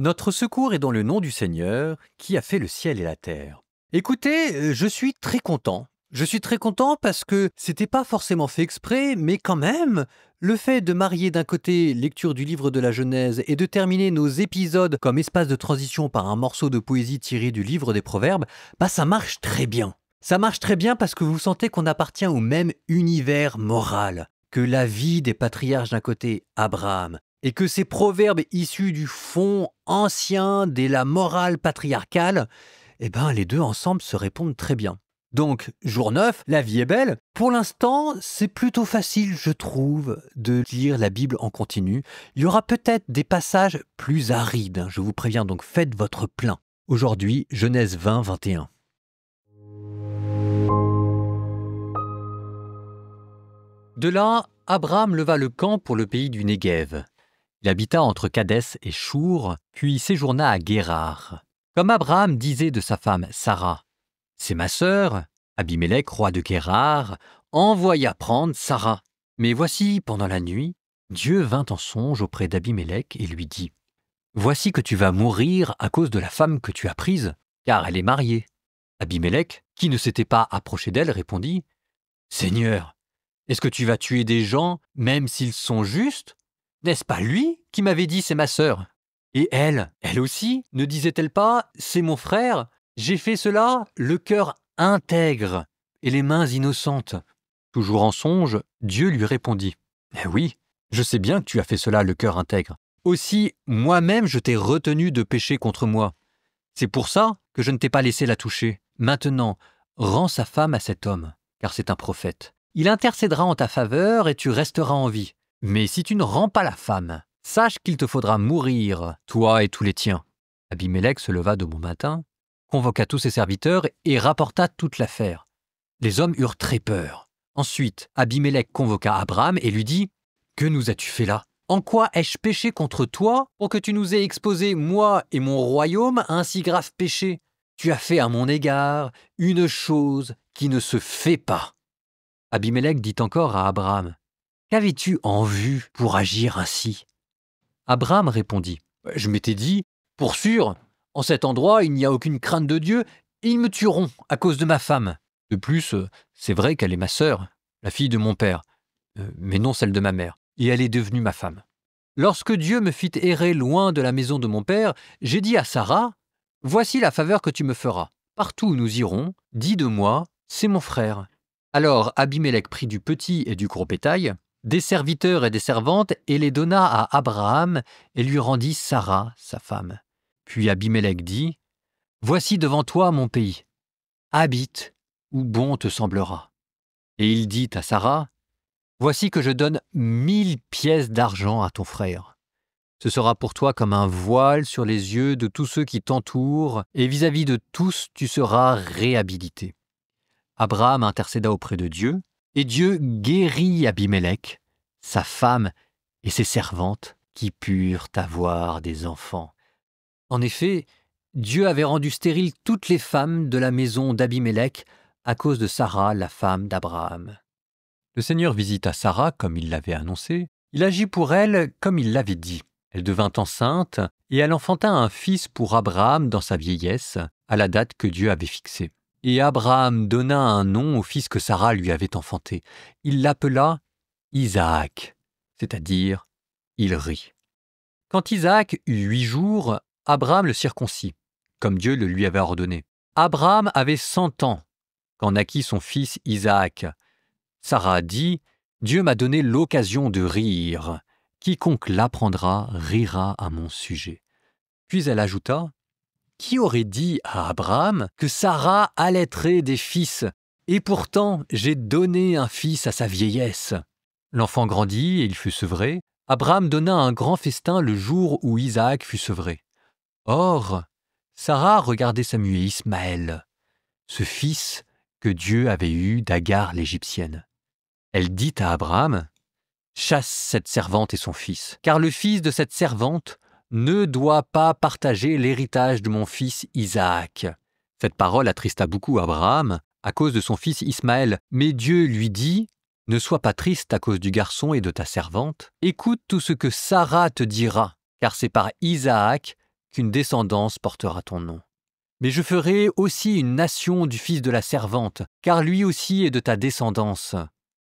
Notre secours est dans le nom du Seigneur, qui a fait le ciel et la terre. Écoutez, je suis très content. Je suis très content parce que c'était pas forcément fait exprès, mais quand même, le fait de marier d'un côté lecture du livre de la Genèse et de terminer nos épisodes comme espace de transition par un morceau de poésie tiré du livre des Proverbes, ça marche très bien. Ça marche très bien parce que vous sentez qu'on appartient au même univers moral, que la vie des patriarches d'un côté, Abraham, et que ces proverbes issus du fond ancien de la morale patriarcale, les deux ensemble se répondent très bien. Donc, jour 9, la vie est belle. Pour l'instant, c'est plutôt facile, je trouve, de lire la Bible en continu. Il y aura peut-être des passages plus arides, je vous préviens, donc faites votre plein. Aujourd'hui, Genèse 20, 21. De là, Abraham leva le camp pour le pays du Néguev. Il habita entre Kadès et Chour, puis séjourna à Guérar. Comme Abraham disait de sa femme Sarah, « C'est ma sœur », Abimélec, roi de Guérar, envoya prendre Sarah. Mais voici, pendant la nuit, Dieu vint en songe auprès d'Abimélec et lui dit, « Voici que tu vas mourir à cause de la femme que tu as prise, car elle est mariée. » Abimélec, qui ne s'était pas approché d'elle, répondit, « Seigneur, est-ce que tu vas tuer des gens, même s'ils sont justes ? N'est-ce pas lui qui m'avait dit c'est ma sœur ? Et elle aussi, ne disait-elle pas c'est mon frère ? J'ai fait cela, le cœur intègre et les mains innocentes. » Toujours en songe, Dieu lui répondit, « Oui, je sais bien que tu as fait cela, le cœur intègre. Aussi, moi-même je t'ai retenu de pécher contre moi. C'est pour ça que je ne t'ai pas laissé la toucher. Maintenant, rends sa femme à cet homme, car c'est un prophète. Il intercédera en ta faveur et tu resteras en vie. Mais si tu ne rends pas la femme, sache qu'il te faudra mourir, toi et tous les tiens. » Abimélec se leva de bon matin, convoqua tous ses serviteurs et rapporta toute l'affaire. Les hommes eurent très peur. Ensuite, Abimélec convoqua Abraham et lui dit, « Que nous as-tu fait là ? En quoi ai-je péché contre toi pour que tu nous aies exposé, moi et mon royaume, à un si grave péché ? Tu as fait à mon égard une chose qui ne se fait pas. » Abimélec dit encore à Abraham, « Qu'avais-tu en vue pour agir ainsi ?» Abraham répondit, « Je m'étais dit, pour sûr, en cet endroit il n'y a aucune crainte de Dieu, et ils me tueront à cause de ma femme. De plus, c'est vrai qu'elle est ma sœur, la fille de mon père, mais non celle de ma mère, et elle est devenue ma femme. Lorsque Dieu me fit errer loin de la maison de mon père, j'ai dit à Sarah, « Voici la faveur que tu me feras. Partout où nous irons, dis de moi, c'est mon frère. » Alors Abimélec prit du petit et du gros bétail, des serviteurs et des servantes, et les donna à Abraham, et lui rendit Sarah, sa femme. Puis Abimélec dit, « Voici devant toi mon pays. Habite où bon te semblera. » Et il dit à Sarah, « Voici que je donne 1000 pièces d'argent à ton frère. Ce sera pour toi comme un voile sur les yeux de tous ceux qui t'entourent, et vis-à-vis de tous tu seras réhabilité. » Abraham intercéda auprès de Dieu, et Dieu guérit Abimélec, sa femme et ses servantes qui purent avoir des enfants. En effet, Dieu avait rendu stériles toutes les femmes de la maison d'Abimélec à cause de Sarah, la femme d'Abraham. Le Seigneur visita Sarah comme il l'avait annoncé, il agit pour elle comme il l'avait dit. Elle devint enceinte et elle enfanta un fils pour Abraham dans sa vieillesse, à la date que Dieu avait fixée. Et Abraham donna un nom au fils que Sarah lui avait enfanté. Il l'appela Isaac, c'est-à-dire il rit. Quand Isaac eut 8 jours, Abraham le circoncit, comme Dieu le lui avait ordonné. Abraham avait 100 ans quand naquit son fils Isaac. Sarah dit, « Dieu m'a donné l'occasion de rire. Quiconque l'apprendra rira à mon sujet. » Puis elle ajouta, « Qui aurait dit à Abraham que Sarah allaiterait des fils ? Et pourtant, j'ai donné un fils à sa vieillesse. » L'enfant grandit et il fut sevré. Abraham donna un grand festin le jour où Isaac fut sevré. Or, Sarah regardait Samuel Ismaël, ce fils que Dieu avait eu d'Agar l'Égyptienne. Elle dit à Abraham, « Chasse cette servante et son fils, car le fils de cette servante ne doit pas partager l'héritage de mon fils Isaac. » Cette parole attrista beaucoup Abraham à cause de son fils Ismaël, mais Dieu lui dit, « Ne sois pas triste à cause du garçon et de ta servante. Écoute tout ce que Sarah te dira, car c'est par Isaac qu'une descendance portera ton nom. Mais je ferai aussi une nation du fils de la servante, car lui aussi est de ta descendance. »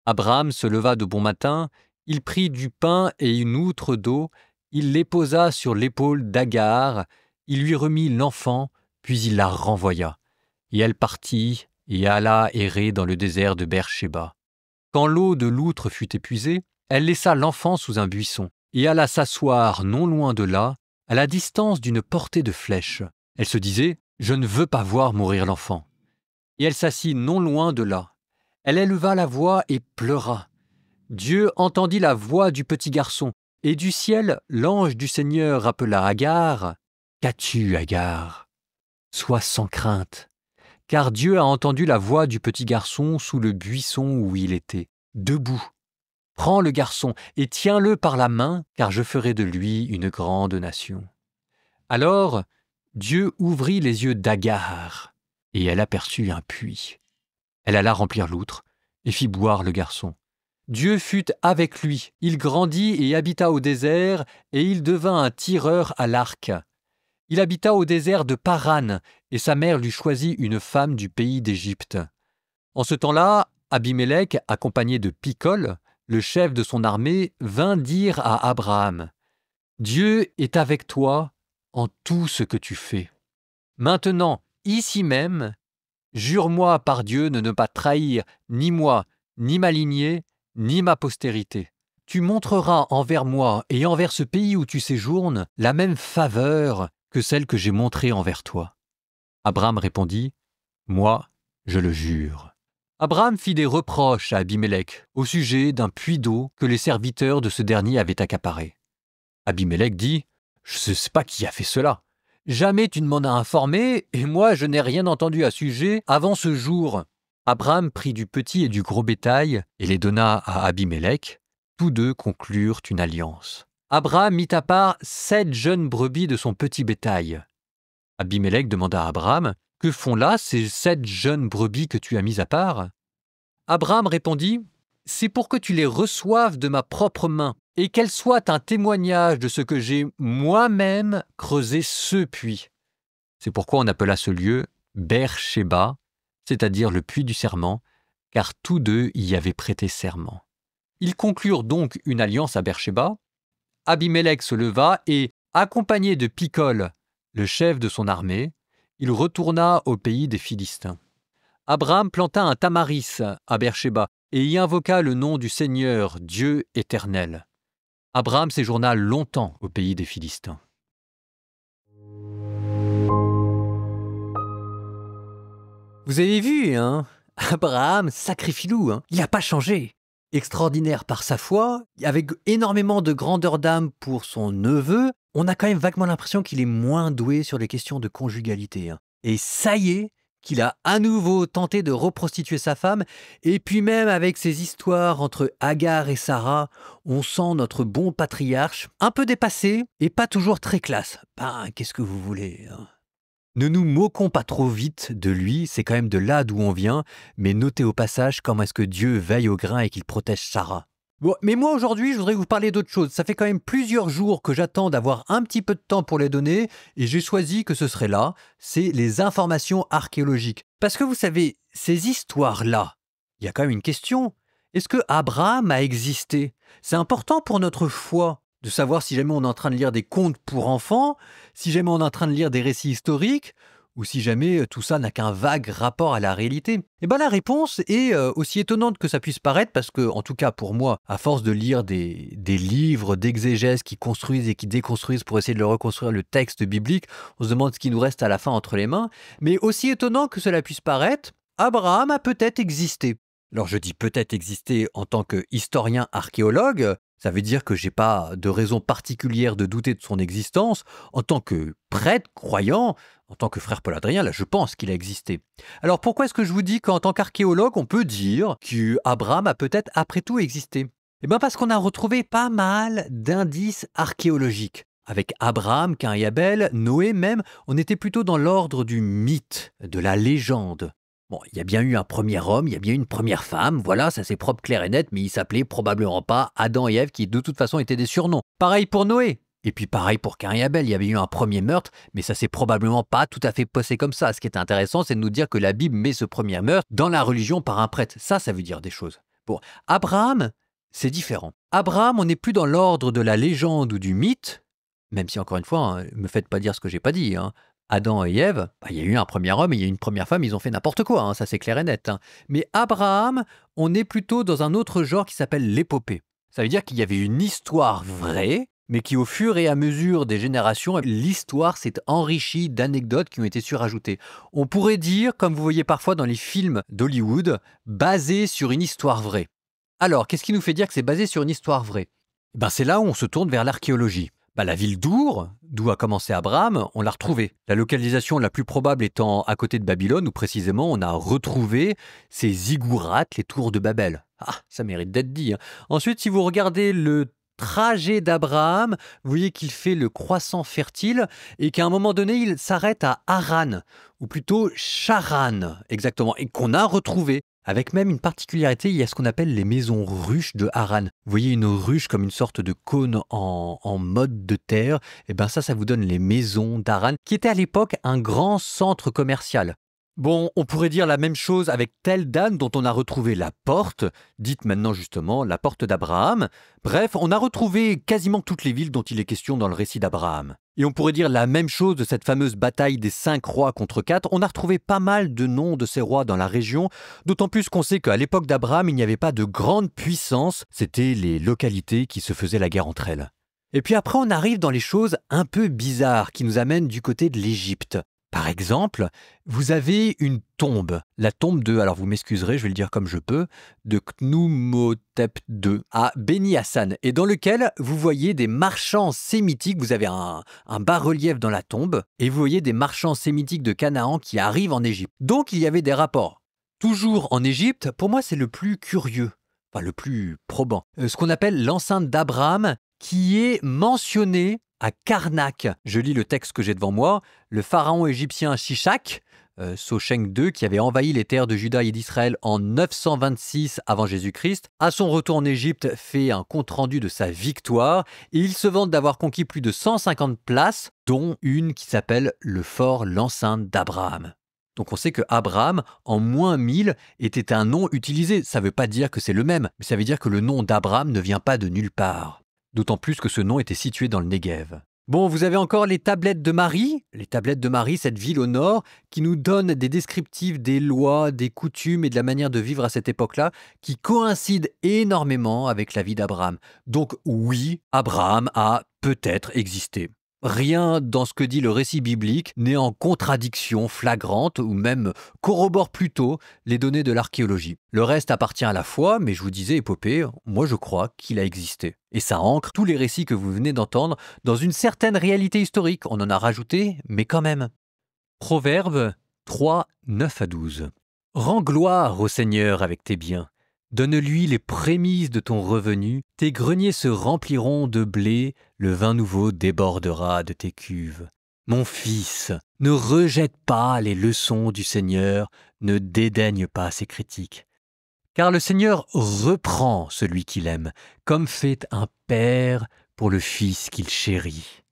Abraham se leva de bon matin, il prit du pain et une outre d'eau, il les posa sur l'épaule d'Agar, il lui remit l'enfant, puis il la renvoya. Et elle partit et alla errer dans le désert de Beer-Shéba. Quand l'eau de l'outre fut épuisée, elle laissa l'enfant sous un buisson et alla s'asseoir non loin de là, à la distance d'une portée de flèche. Elle se disait « Je ne veux pas voir mourir l'enfant. » Et elle s'assit non loin de là. Elle éleva la voix et pleura. Dieu entendit la voix du petit garçon, et du ciel, l'ange du Seigneur appela Agar. « Qu'as-tu, Agar ? Sois sans crainte, car Dieu a entendu la voix du petit garçon sous le buisson où il était, debout. Prends le garçon et tiens-le par la main, car je ferai de lui une grande nation. » Alors, Dieu ouvrit les yeux d'Agar, et elle aperçut un puits. Elle alla remplir l'outre et fit boire le garçon. Dieu fut avec lui, il grandit et habita au désert, et il devint un tireur à l'arc. Il habita au désert de Paran, et sa mère lui choisit une femme du pays d'Égypte. En ce temps-là, Abimélec, accompagné de Picol, le chef de son armée, vint dire à Abraham « Dieu est avec toi en tout ce que tu fais. Maintenant, ici même, jure-moi par Dieu de ne pas trahir ni moi, ni ma lignée, ni ma postérité. Tu montreras envers moi et envers ce pays où tu séjournes la même faveur que celle que j'ai montrée envers toi. » Abraham répondit « Moi, je le jure. » Abraham fit des reproches à Abimélec au sujet d'un puits d'eau que les serviteurs de ce dernier avaient accaparé. Abimélec dit « Je ne sais pas qui a fait cela. Jamais tu ne m'en as informé, et moi je n'ai rien entendu à sujet avant ce jour. » Abraham prit du petit et du gros bétail et les donna à Abimélec. Tous deux conclurent une alliance. Abraham mit à part 7 jeunes brebis de son petit bétail. Abimélec demanda à Abraham « Que font là ces 7 jeunes brebis que tu as mis à part ?» Abraham répondit « C'est pour que tu les reçoives de ma propre main et qu'elles soient un témoignage de ce que j'ai moi-même creusé ce puits. » C'est pourquoi on appela ce lieu Beer-Shéba, c'est-à-dire le puits du serment, car tous deux y avaient prêté serment. Ils conclurent donc une alliance à Beer-Shéba. Abimélec se leva et, accompagné de Picol, le chef de son armée, il retourna au pays des Philistins. Abraham planta un tamaris à Beer-Shéba et y invoqua le nom du Seigneur, Dieu éternel. Abraham séjourna longtemps au pays des Philistins. Vous avez vu, hein? Abraham, sacré filou, hein? Il n'a pas changé. Extraordinaire par sa foi, avec énormément de grandeur d'âme pour son neveu, on a quand même vaguement l'impression qu'il est moins doué sur les questions de conjugalité. Hein. Et ça y est, qu'il a à nouveau tenté de reprostituer sa femme, et puis même avec ces histoires entre Agar et Sarah, on sent notre bon patriarche un peu dépassé et pas toujours très classe. Ben, qu'est-ce que vous voulez, hein? Ne nous moquons pas trop vite de lui, c'est quand même de là d'où on vient, mais notez au passage comment est-ce que Dieu veille au grain et qu'il protège Sarah. Bon, mais moi aujourd'hui, je voudrais vous parler d'autre chose. Ça fait quand même plusieurs jours que j'attends d'avoir un petit peu de temps pour les donner, et j'ai choisi que ce serait là, c'est les informations archéologiques. Parce que vous savez, ces histoires-là, il y a quand même une question. Est-ce que Abraham a existé? C'est important pour notre foi de savoir si jamais on est en train de lire des contes pour enfants, si jamais on est en train de lire des récits historiques, ou si jamais tout ça n'a qu'un vague rapport à la réalité. Et bien la réponse est aussi étonnante que ça puisse paraître, parce que, en tout cas pour moi, à force de lire des livres d'exégèse qui construisent et qui déconstruisent pour essayer de le reconstruire le texte biblique, on se demande ce qui nous reste à la fin entre les mains. Mais aussi étonnant que cela puisse paraître, Abraham a peut-être existé. Alors je dis peut-être existé en tant que historien archéologue, ça veut dire que j'ai pas de raison particulière de douter de son existence. En tant que prêtre, croyant, en tant que frère Paul-Adrien, là je pense qu'il a existé. Alors pourquoi est-ce que je vous dis qu'en tant qu'archéologue, on peut dire qu'Abraham a peut-être après tout existé? Eh bien parce qu'on a retrouvé pas mal d'indices archéologiques. Avec Abraham, Caïn et Abel, Noé même, on était plutôt dans l'ordre du mythe, de la légende. Bon, il y a bien eu un premier homme, il y a bien eu une première femme, voilà, ça c'est propre, clair et net, mais il s'appelait probablement pas Adam et Ève, qui de toute façon étaient des surnoms. Pareil pour Noé. Et puis pareil pour Caïn et Abel, il y avait eu un premier meurtre, mais ça s'est probablement pas tout à fait passé comme ça. Ce qui est intéressant, c'est de nous dire que la Bible met ce premier meurtre dans la religion par un prêtre. Ça veut dire des choses. Bon, Abraham, c'est différent. Abraham, on n'est plus dans l'ordre de la légende ou du mythe, même si encore une fois, ne me faites pas dire ce que j'ai pas dit. Adam et Ève, il y a eu un premier homme et il y a eu une première femme, ils ont fait n'importe quoi, ça c'est clair et net. Mais Abraham, on est plutôt dans un autre genre qui s'appelle l'épopée. Ça veut dire qu'il y avait une histoire vraie, mais qui au fur et à mesure des générations, l'histoire s'est enrichie d'anecdotes qui ont été surajoutées. On pourrait dire, comme vous voyez parfois dans les films d'Hollywood, basé sur une histoire vraie. Alors, qu'est-ce qui nous fait dire que c'est basé sur une histoire vraie ? C'est là où on se tourne vers l'archéologie. La ville d'Our, d'où a commencé Abraham, on l'a retrouvée. La localisation la plus probable étant à côté de Babylone, où précisément on a retrouvé ces ziggourats, les tours de Babel. Ah, ça mérite d'être dit. Ensuite, si vous regardez le trajet d'Abraham, vous voyez qu'il fait le croissant fertile et qu'à un moment donné, il s'arrête à Haran, ou plutôt Charan, exactement, et qu'on a retrouvé. Avec même une particularité, il y a ce qu'on appelle les maisons ruches de Haran. Vous voyez une ruche comme une sorte de cône en mode de terre. Et ça vous donne les maisons d'Haran, qui était à l'époque un grand centre commercial. Bon, on pourrait dire la même chose avec Tel Dan, dont on a retrouvé la porte, dite maintenant justement la porte d'Abraham. Bref, on a retrouvé quasiment toutes les villes dont il est question dans le récit d'Abraham. Et on pourrait dire la même chose de cette fameuse bataille des 5 rois contre 4. On a retrouvé pas mal de noms de ces rois dans la région, d'autant plus qu'on sait qu'à l'époque d'Abraham, il n'y avait pas de grande puissance, c'était les localités qui se faisaient la guerre entre elles. Et puis après, on arrive dans les choses un peu bizarres qui nous amènent du côté de l'Égypte. Par exemple, vous avez une tombe, la tombe de, alors vous m'excuserez, je vais le dire comme je peux, de Khnumhotep II à Beni Hassan, et dans lequel vous voyez des marchands sémitiques, vous avez un bas-relief dans la tombe, et vous voyez des marchands sémitiques de Canaan qui arrivent en Égypte. Donc il y avait des rapports. Toujours en Égypte, pour moi c'est le plus curieux, le plus probant, ce qu'on appelle l'enceinte d'Abraham, qui est mentionné à Karnak. Je lis le texte que j'ai devant moi. Le pharaon égyptien Shishak, Sosheng II, qui avait envahi les terres de Juda et d'Israël en 926 avant Jésus-Christ, à son retour en Égypte, fait un compte-rendu de sa victoire et il se vante d'avoir conquis plus de 150 places, dont une qui s'appelle le fort l'enceinte d'Abraham. Donc on sait que Abraham, en moins 1000, était un nom utilisé. Ça ne veut pas dire que c'est le même, mais ça veut dire que le nom d'Abraham ne vient pas de nulle part. D'autant plus que ce nom était situé dans le Negev. Bon, vous avez encore les tablettes de Marie. Les tablettes de Marie, cette ville au nord, qui nous donne des descriptifs des lois, des coutumes et de la manière de vivre à cette époque-là, qui coïncident énormément avec la vie d'Abraham. Donc oui, Abraham a peut-être existé. Rien dans ce que dit le récit biblique n'est en contradiction flagrante ou même corrobore plutôt les données de l'archéologie. Le reste appartient à la foi, mais je vous disais épopée, moi je crois qu'il a existé. Et ça ancre tous les récits que vous venez d'entendre dans une certaine réalité historique. On en a rajouté, mais quand même. Proverbe 3, 9 à 12. Rends gloire au Seigneur avec tes biens. Donne-lui les prémices de ton revenu, tes greniers se rempliront de blé, le vin nouveau débordera de tes cuves. Mon fils, ne rejette pas les leçons du Seigneur, ne dédaigne pas ses critiques. Car le Seigneur reprend celui qu'il aime, comme fait un père pour le fils qu'il chérit.